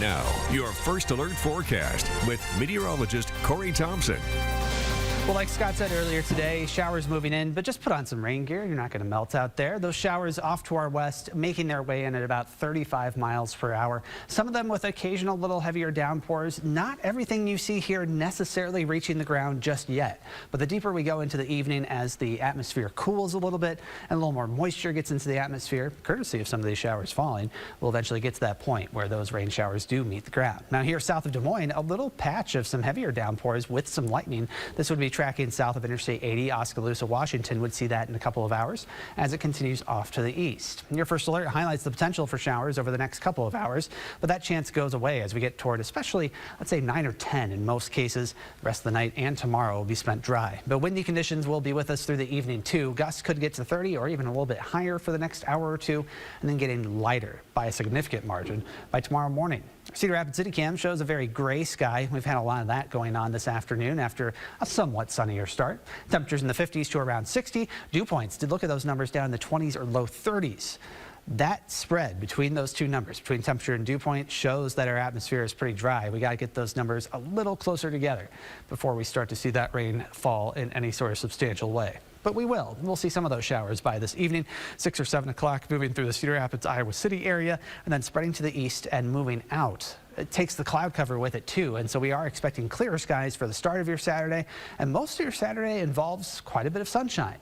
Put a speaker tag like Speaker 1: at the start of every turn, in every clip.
Speaker 1: Now, your first alert forecast with meteorologist Corey Thompson.
Speaker 2: Well, like Scott said earlier today, showers moving in, but just put on some rain gear. You're not going to melt out there. Those showers off to our west, making their way in at about 35 miles per hour. Some of them with occasional little heavier downpours. Not everything you see here necessarily reaching the ground just yet. But the deeper we go into the evening as the atmosphere cools a little bit and a little more moisture gets into the atmosphere, courtesy of some of these showers falling, we'll eventually get to that point where those rain showers do meet the ground. Now here south of Des Moines, a little patch of some heavier downpours with some lightning. This would be tracking south of Interstate 80, Oskaloosa, Washington would see that in a couple of hours as it continues off to the east. Your first alert highlights the potential for showers over the next couple of hours, but that chance goes away as we get toward especially, let's say 9 or 10 in most cases. The rest of the night and tomorrow will be spent dry, but windy conditions will be with us through the evening too. Gusts could get to 30 or even a little bit higher for the next hour or two, and then getting lighter by a significant margin by tomorrow morning. Cedar Rapids City Cam shows a very gray sky. We've had a lot of that going on this afternoon after a somewhat sunnier start. Temperatures in the 50s to around 60. Dew points did look at those numbers down in the 20s or low 30s. That spread between those two numbers, between temperature and dew point, shows that our atmosphere is pretty dry. We got to get those numbers a little closer together before we start to see that rain fall in any sort of substantial way. But we will. We'll see some of those showers by this evening, 6 or 7 o'clock, moving through the Cedar Rapids, Iowa City area, and then spreading to the east and moving out. It takes the cloud cover with it too, and so we are expecting clearer skies for the start of your Saturday, and most of your Saturday involves quite a bit of sunshine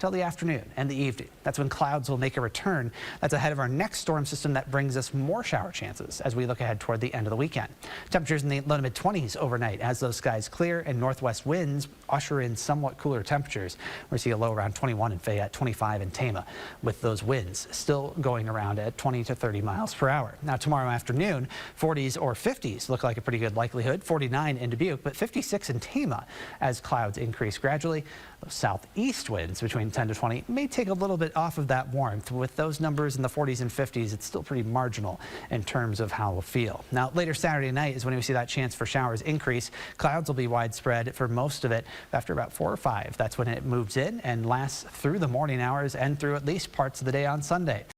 Speaker 2: until the afternoon and the evening. That's when clouds will make a return. That's ahead of our next storm system that brings us more shower chances as we look ahead toward the end of the weekend. Temperatures in the low to mid 20s overnight as those skies clear and northwest winds usher in somewhat cooler temperatures. We see a low around 21 in Fayette, 25 in Tama, with those winds still going around at 20 to 30 miles per hour. Now tomorrow afternoon, 40s or 50s look like a pretty good likelihood. 49 in Dubuque, but 56 in Tama as clouds increase gradually. Those southeast winds between 10 to 20 may take a little bit off of that warmth. With those numbers in the 40s and 50s, it's still pretty marginal in terms of how we'll feel. Now, later Saturday night is when we see that chance for showers increase. Clouds will be widespread for most of it. After about 4 or 5, that's when it moves in and lasts through the morning hours and through at least parts of the day on Sunday.